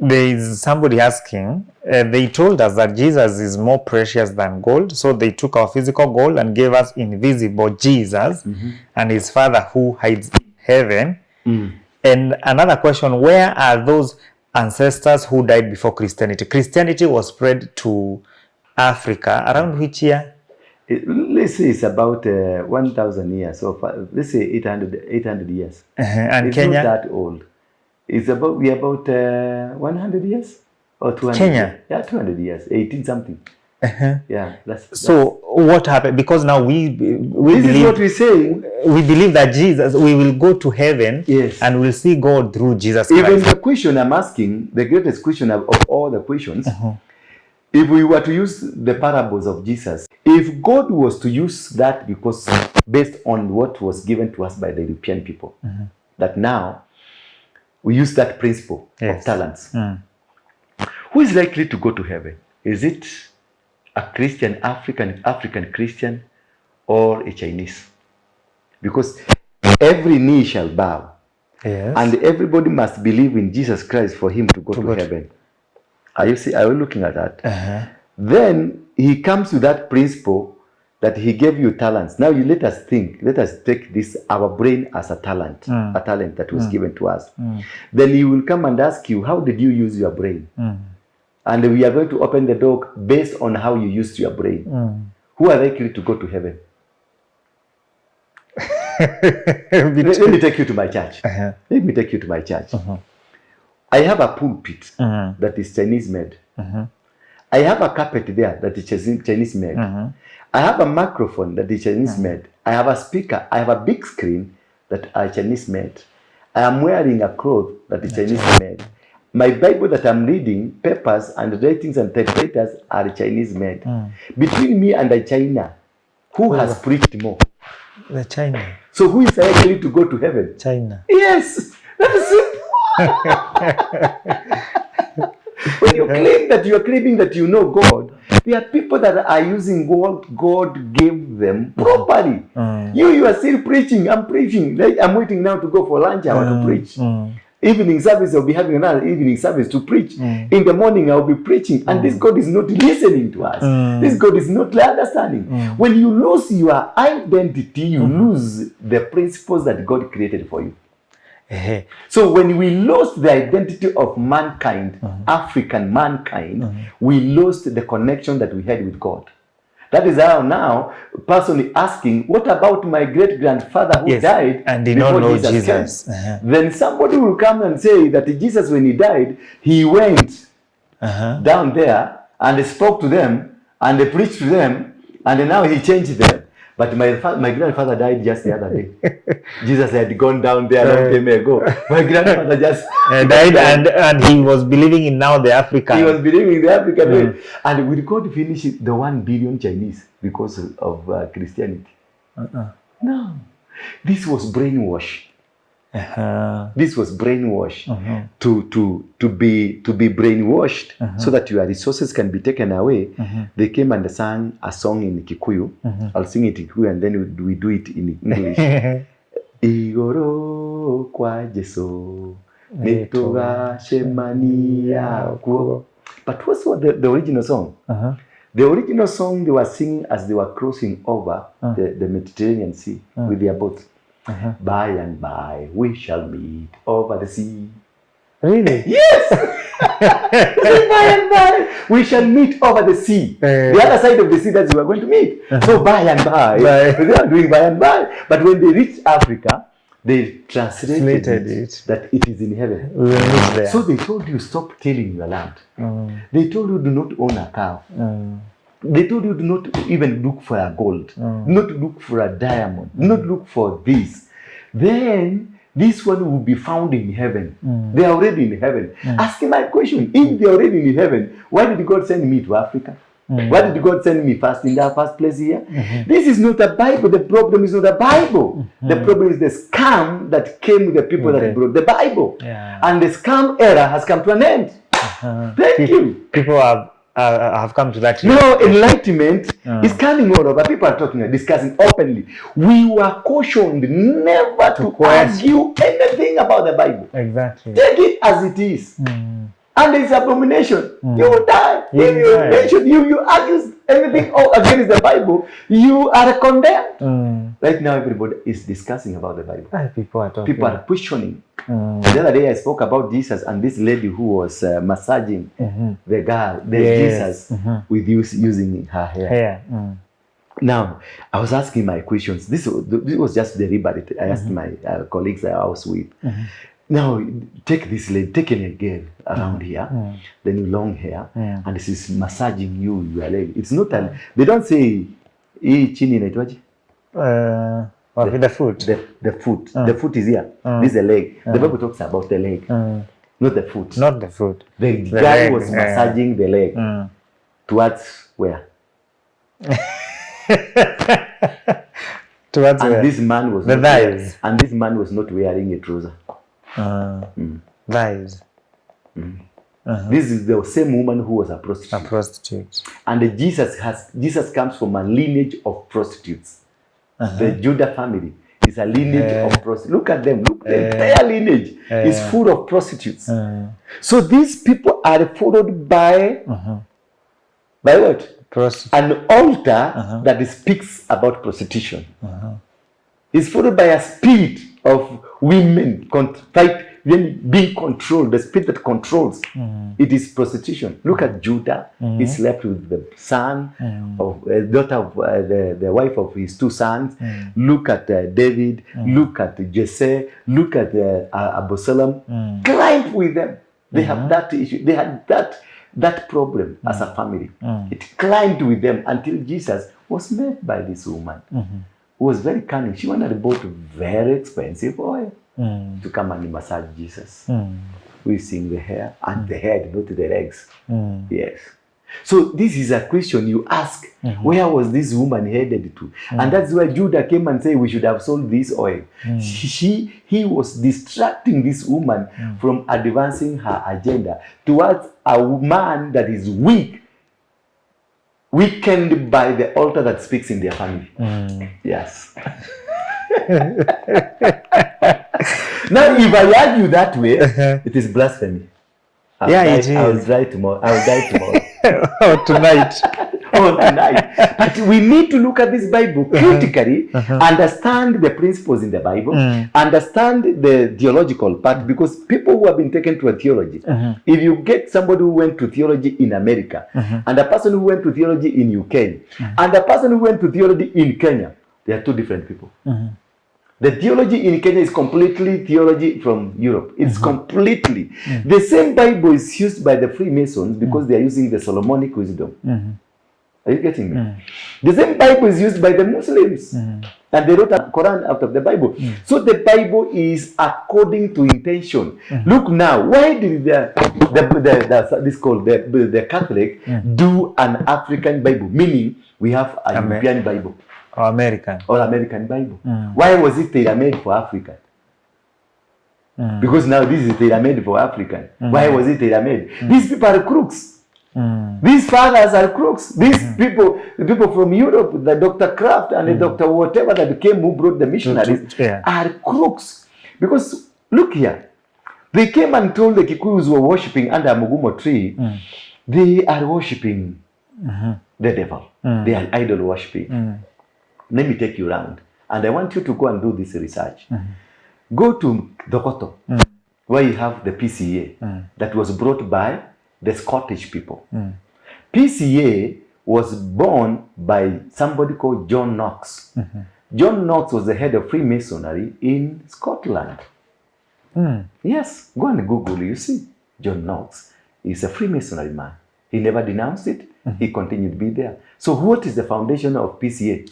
There is somebody asking, they told us that Jesus is more precious than gold, so they took our physical gold and gave us invisible Jesus and his Father who hides in heaven. And another question, where are those ancestors who died before Christianity? Christianity was spread to Africa around which year?
Let's say it's about 1,000 years, so far. Let's say 800 years.
And
it's
Kenya?
Not that old. It's about 100 years or 200.
Kenya?
Years. Yeah, 200 years, 18 something. Yeah, that's
so what happened? Because now we
this
believe,
is what we're saying.
We believe that Jesus, we will go to heaven,
yes,
and we'll see God through Jesus Christ.
Even the question I'm asking, the greatest question of all the questions, if we were to use the parables of Jesus, if God was to use that, because based on what was given to us by the European people, that now we use that principle of talents. Who is likely to go to heaven? Is it a Christian, African Christian, or a Chinese? Because every knee shall bow, and everybody must believe in Jesus Christ for him to go to heaven. Are you looking at that? Then he comes to that principle that he gave you talents. Now you let us think. Let us take this, our brain as a talent that was given to us. Then he will come and ask you, how did you use your brain? And we are going to open the door based on how you used your brain. Who are likely to go to heaven? Let me take you to my church. Let me take you to my church. I have a pulpit that is Chinese made. I have a carpet there that is Chinese made. I have a microphone that is Chinese made. I have a speaker. I have a big screen that are Chinese made. I am wearing a cloth that is Chinese made. My Bible that I'm reading, papers and writings and typewriters are Chinese made. Between me and the China, who has preached more?
The China.
So who is likely to go to heaven?
China.
Yes, that is simple. When you claim that you are claiming that you know God, there are people that are using what God gave them properly. You are still preaching. I'm preaching. Like I'm waiting now to go for lunch hour to preach. Evening service, I'll be having another evening service to preach. In the morning, I'll be preaching. And this God is not listening to us. This God is not understanding. When you lose your identity, you lose the principles that God created for you. So when we lost the identity of mankind, African mankind, we lost the connection that we had with God. That is how now, person asking, what about my great-grandfather who died
and did not know Jesus?
Then somebody will come and say that Jesus, when he died, he went down there and spoke to them and preached to them, and now he changed them. But my grandfather died just the other day. Jesus had gone down there a long time ago. My grandfather just
died, and he was believing in now the African.
He was believing in the African way. And we could finish the 1 billion Chinese because of Christianity. No. This was brainwash. This was brainwash to be brainwashed so that your resources can be taken away. They came and sang a song in Kikuyu. I'll sing it in Kikuyu and then we do it in English. Igoro kwa Jesu nituga shemania kuo. But what's the original song? The original song they were singing as they were crossing over the Mediterranean Sea with their boats. By and by we shall meet over the sea.
Really?
Yes! By and by we shall meet over the sea. The other side of the sea that we are going to meet. So by and by. They are doing by and by. But when they reach Africa, they translated it that it is in heaven.
We will meet there.
So they told you, stop tilling your land. They told you, do not own a cow. They told you, do not even look for a gold. Not look for a diamond. Not look for this. Then this one will be found in heaven. They are already in heaven. Asking my question, if they are already in heaven, why did God send me to Africa? Why did God send me first in the first place here? This is not a Bible. The problem is not a Bible. The problem is the scam that came with the people that brought the Bible. And the scam era has come to an end. Thank you.
People have come to that.
No, enlightenment is coming all over. People are talking, discussing openly. We were cautioned never to argue anything about the Bible.
Exactly.
Take it as it is. And it's abomination. You will die. If you mention, you argue anything against the Bible, you are condemned. Right now, everybody is discussing about the Bible.
People are talking.
People are questioning. The other day, I spoke about Jesus and this lady who was massaging the girl, Jesus, with using her hair. Now, I was asking my questions. This was just deliberate. I asked my colleagues I was with. Now, take this lady, take a girl around here, then long hair, and this is massaging your leg. It's not they don't say, chini inaitwaje?
The foot.
The foot. The foot is here. This is the leg. The Bible talks about the leg, not the foot.
Not the foot.
The guy was massaging the leg. Towards where?
Towards
and
where?
This man was
the thighs.
And this man was not wearing a trouser.
Thighs.
This is the same woman who was a prostitute.
A prostitute.
And Jesus comes from a lineage of prostitutes. The Judah family is a lineage of prostitutes. Look at them. Look, the entire lineage is full of prostitutes. So these people are followed by what? An altar that speaks about prostitution. It's followed by a spirit of women being controlled, the spirit that controls. It is prostitution. Look at Judah. He slept with the son of daughter of the wife of his two sons. Look at David. Look at Jesse. Look at Absalom. Climbed with them. They have that issue. They had that problem as a family. It climbed with them until Jesus was met by this woman who was very cunning. She went and bought very expensive oil to come and massage Jesus. We sing the hair and the head, not the legs. Yes. So this is a question you ask. Where was this woman headed to? And that's why Judah came and said we should have sold this oil. He was distracting this woman from advancing her agenda towards a man that is weakened by the altar that speaks in their family. Yes. Now, if I argue that way, it is blasphemy.
It is.
I will die tomorrow.
Tonight.
Tonight. But we need to look at this Bible critically, understand the principles in the Bible, understand the theological part, because people who have been taken to a theology, if you get somebody who went to theology in America, and a person who went to theology in UK, and a person who went to theology in Kenya, they are two different people. The theology in Kenya is completely theology from Europe. It's completely. The same Bible is used by the Freemasons because they are using the Solomonic wisdom. Are you getting me? The same Bible is used by the Muslims. And they wrote a Quran out of the Bible. So the Bible is according to intention. Look now, why did the Catholic do an African Bible? Meaning we have a European Bible.
Or American.
Or American Bible. Why was it tailor-made for African? Because now this is tailor-made for African. Why was it tailor-made? These people are crooks. These fathers are crooks. These people, the people from Europe, the Dr. Kraft and the Dr. whatever that came who brought the missionaries, are crooks. Because look here, they came and told the Kikuyus who were worshipping under a Mugumo tree, they are worshipping the devil. They are idol worshipping. Let me take you around. And I want you to go and do this research. Go to Dokoto, where you have the PCA that was brought by the Scottish people. PCA was born by somebody called John Knox. John Knox was the head of Freemasonry in Scotland. Yes, go and Google, you see. John Knox is a Freemasonry man. He never denounced it. He continued to be there. So what is the foundation of PCA?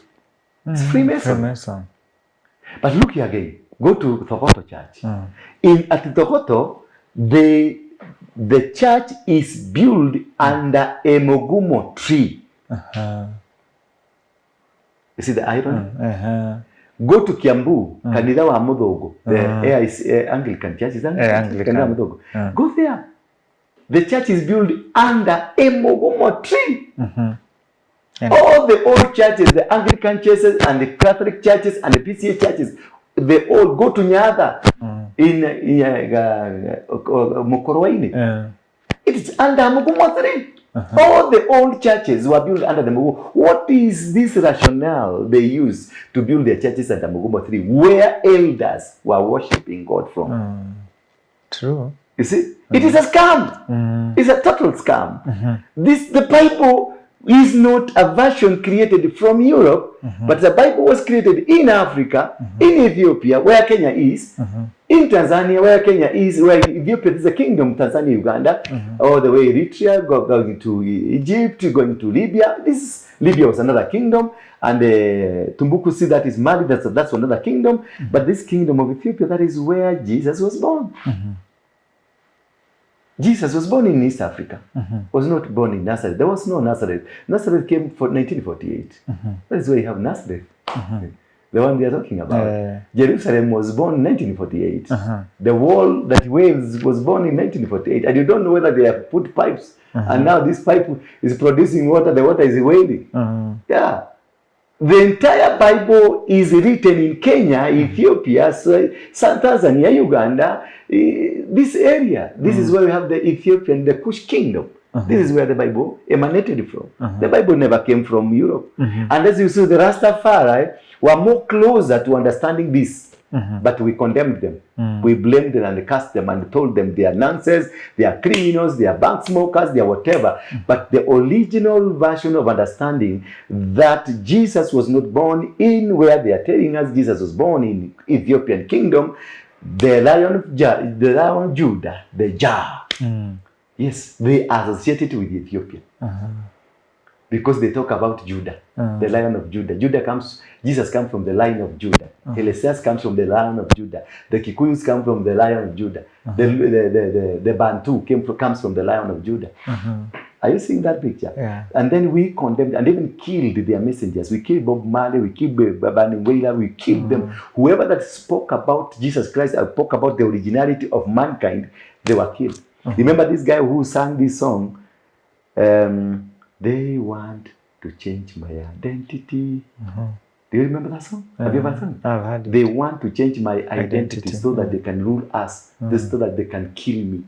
It's Freemason. But look here again. Go to Thokoto Church. At Thokoto, the church is built under a Mugumo tree. You see the irony? Go to Kiambu, Kanida wa Mudogo, the Anglican church. Is Anglican. Go there. The church is built under a Mugumo tree. All the old churches, the Anglican churches and the Catholic churches and the PCA churches, they all go to Nyada in Waruinge. It's under Mugumo 3. All the old churches were built under the Mugumo. What is this rationale they use to build their churches under Mugumo 3, where elders were worshipping God from?
True.
You see, it is a scam. It's a total scam. The Bible is not a version created from Europe, but the Bible was created in Africa, in Ethiopia, where Kenya is, in Tanzania, where Kenya is, where Ethiopia is a kingdom, Tanzania, Uganda, all the way Eritrea, going to Egypt, going to Libya. Libya was another kingdom, and Tumbukusi, that is Mali, that's another kingdom. But this kingdom of Ethiopia, that is where Jesus was born. Jesus was born in East Africa, was not born in Nazareth. There was no Nazareth. Nazareth came for 1948. That is where you have Nazareth, the one they are talking about. Jerusalem was born in 1948. The wall that waves was born in 1948. And you don't know whether they have put pipes. And now this pipe is producing water, the water is wailing. Yeah. The entire Bible is written in Kenya, Ethiopia, Tanzania, Uganda, this area. This is where we have the Ethiopian, the Kush kingdom. This is where the Bible emanated from. The Bible never came from Europe. And as you see, the Rastafari were more closer to understanding this. But we condemned them. We blamed them and cast them and told them they are nonsense, they are criminals, they are bank smokers, they are whatever. But the original version of understanding that Jesus was not born in where they are telling us Jesus was born in Ethiopian kingdom, the lion of Judah, the Jah. Yes, they are associated with Ethiopia. Because they talk about Judah, the lion of Judah. Jesus comes from the lion of Judah. Eliseus comes from the lion of Judah. The Kikuyus come from the lion of Judah. The Bantu comes from the lion of Judah. Are you seeing that picture? And then we condemned and even killed their messengers. We killed Bob Marley, we killed Babaningwela, we killed them. Whoever that spoke about Jesus Christ and spoke about the originality of mankind, they were killed. Remember this guy who sang this song? They want to change my identity. Do you remember that song? Have you ever sung?
I've heard it.
They want to change my identity so that they can rule us, so that they can kill me.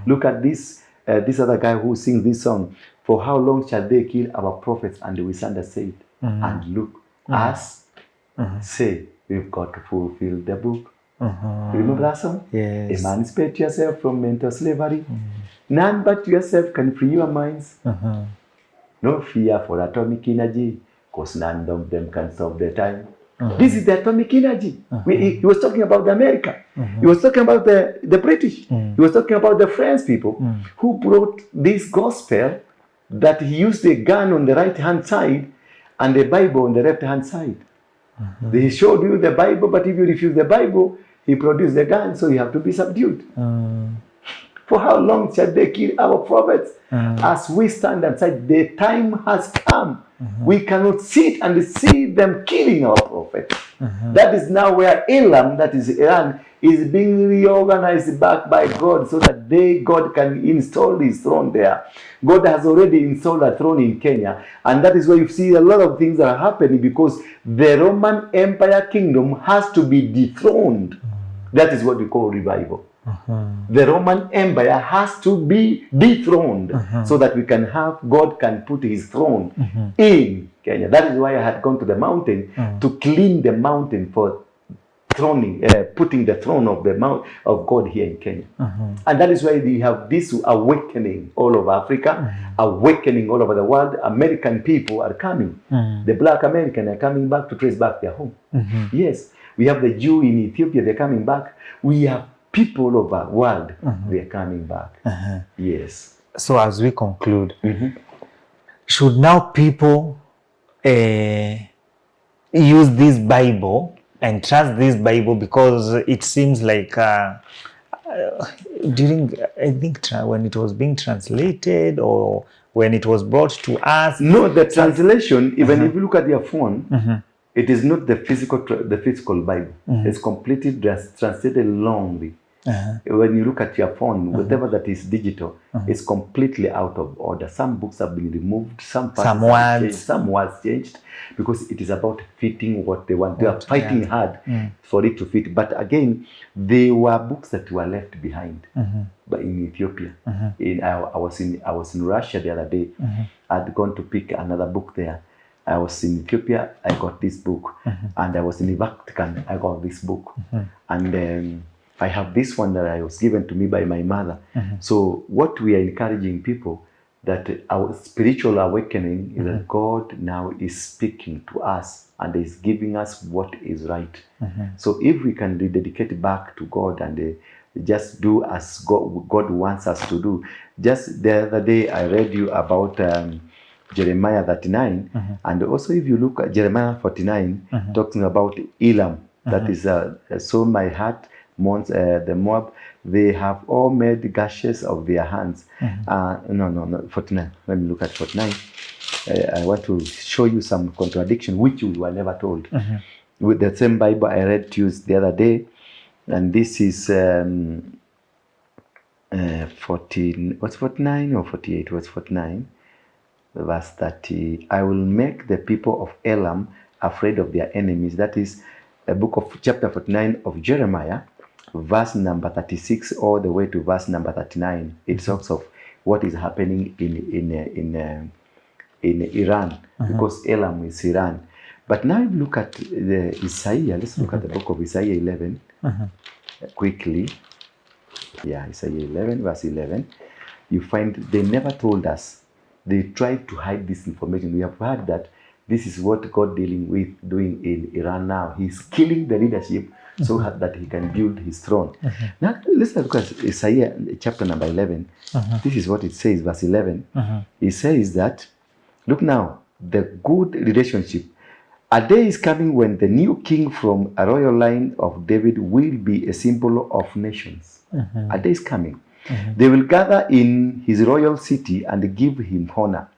Look at this other guy who sings this song. For how long shall they kill our prophets? And we stand said. And look, us say we've got to fulfill the book. You remember that song?
Yes.
Emancipate yourself from mental slavery. None but yourself can free your minds. No fear for atomic energy, because none of them can solve the time. This is the atomic energy. He was talking about the America. He was talking about the British. He was talking about the French people who brought this gospel that he used a gun on the right-hand side and the Bible on the left-hand side. They showed you the Bible, but if you refuse the Bible, he produced the gun, so you have to be subdued. For how long shall they kill our prophets? As we stand outside, the time has come. We cannot sit and see them killing our prophets. That is now where Elam, that is Iran, is being reorganized back by God so that God can install his throne there. God has already installed a throne in Kenya, and that is where you see a lot of things that are happening because the Roman Empire kingdom has to be dethroned. That is what we call revival. The Roman Empire has to be dethroned so that God can put his throne in Kenya. That is why I had gone to the mountain to clean the mountain for putting the throne of the mount of God here in Kenya. And that is why we have this awakening all over Africa, awakening all over the world. American people are coming. The black Americans are coming back to trace back their home. Yes, we have the Jew in Ethiopia, they're coming back. We have people all over the world, they're coming back. Yes.
So as we conclude, should now people use this Bible and trust this Bible, because it seems like during, I think when it was being translated or when it was brought to us.
No, the translation, even if you look at your phone, it is not the physical Bible. It's completely translated wrongly. When you look at your phone, whatever that is digital, it's completely out of order. Some books have been removed, some words changed, because it is about fitting what they want. They are fighting hard for it to fit. But again, there were books that were left behind. But in Ethiopia, I was in Russia the other day. I'd gone to pick another book there. I was in Ethiopia, I got this book, and I was in the Vatican, I got this book, and I have this one that I was given to me by my mother. So what we are encouraging people, that our spiritual awakening is that God now is speaking to us and is giving us what is right. So if we can rededicate back to God and just do as God wants us to do. Just the other day I read you about Jeremiah 39, and also if you look at Jeremiah 49, talking about Elam, that is so my heart mourns the Moab, they have all made gashes of their hands. No, 49. Let me look at 49. I want to show you some contradiction which we were never told. With the same Bible I read to you the other day, and this is 14. What's 49 or 48? What's 49? Verse 30. I will make the people of Elam afraid of their enemies. That is a book of chapter 49 of Jeremiah, verse number 36 all the way to verse number 39. It talks of what is happening in Iran, because Elam is Iran. But now if you look at the Isaiah, let's look at the book of Isaiah 11 quickly. Yeah, Isaiah 11, verse 11. You find they never told us. They tried to hide this information. We have heard that this is what God doing in Iran now. He's killing the leadership so that he can build his throne. Now let's look at Isaiah chapter number 11. This is what it says, verse 11. It says that, look now, the good relationship. A day is coming when the new king from a royal line of David will be a symbol of nations. A day is coming. They will gather in his royal city and give him honor.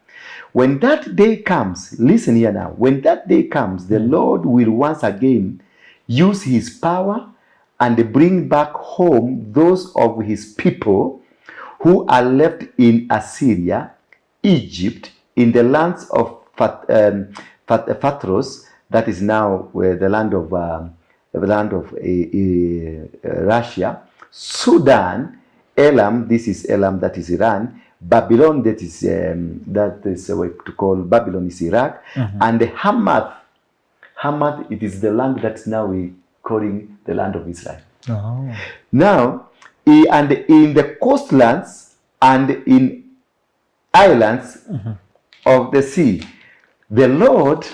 When that day comes, listen here now, when that day comes, the Lord will once again use his power and bring back home those of his people who are left in Assyria, Egypt, in the lands of Patros, that is now the land of Russia, Sudan, Elam, this is Elam, that is Iran, Babylon, that is what to call Babylon is Iraq, and Hamath. Hamath, it is the land that now we calling the land of Israel. Now, and in the coastlands and in islands of the sea, the Lord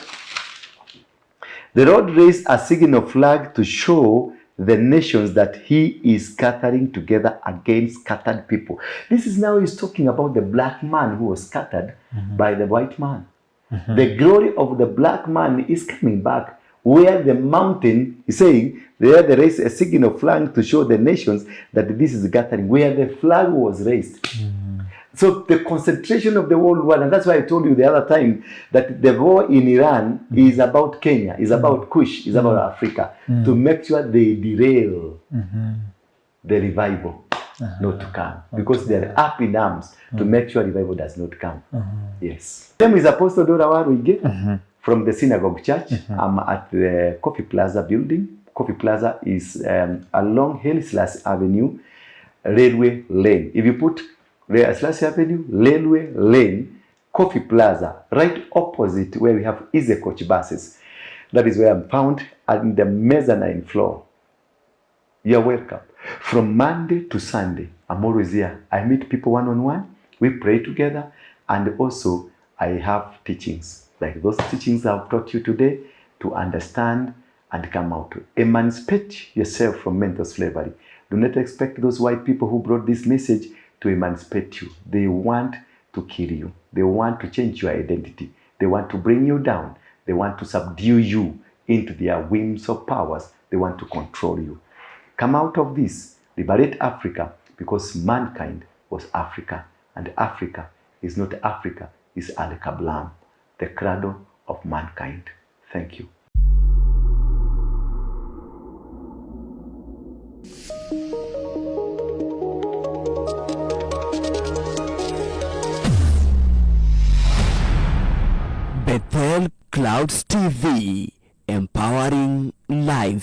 raised a signal flag to show the nations that he is scattering together against scattered people. This is now he's talking about the black man who was scattered by the white man. The glory of the black man is coming back. Where the mountain is saying, there is a signal flag to show the nations that this is gathering, where the flag was raised. So the concentration of the world war, and that's why I told you the other time that the war in Iran is about Kenya, is about Kush, is about Africa, to make sure they derail the revival not to come, because they're up in arms to make sure revival does not come. Yes. My name is Apostle Ndura Waruinge from the Synagogue Church. I'm at the Coffee Plaza building. Coffee Plaza is along Hillslas Avenue, Railway Lane. If you put Hillslas Avenue, Railway Lane, Coffee Plaza, right opposite where we have Easy Coach buses. That is where I'm found, at the mezzanine floor. You're welcome. From Monday to Sunday, I'm always here. I meet people one-on-one. We pray together. And also, I have teachings. Like those teachings I've taught you today, to understand and come out to emancipate yourself from mental slavery. Do not expect those white people who brought this message to emancipate you. They want to kill you. They want to change your identity. They want to bring you down. They want to subdue you into their whims of powers. They want to control you. Come out of this. Liberate Africa, because mankind was Africa. And Africa is not Africa, it's Al-Kablam, the cradle of mankind. Thank you.
Bethel Clouds TV, empowering lives.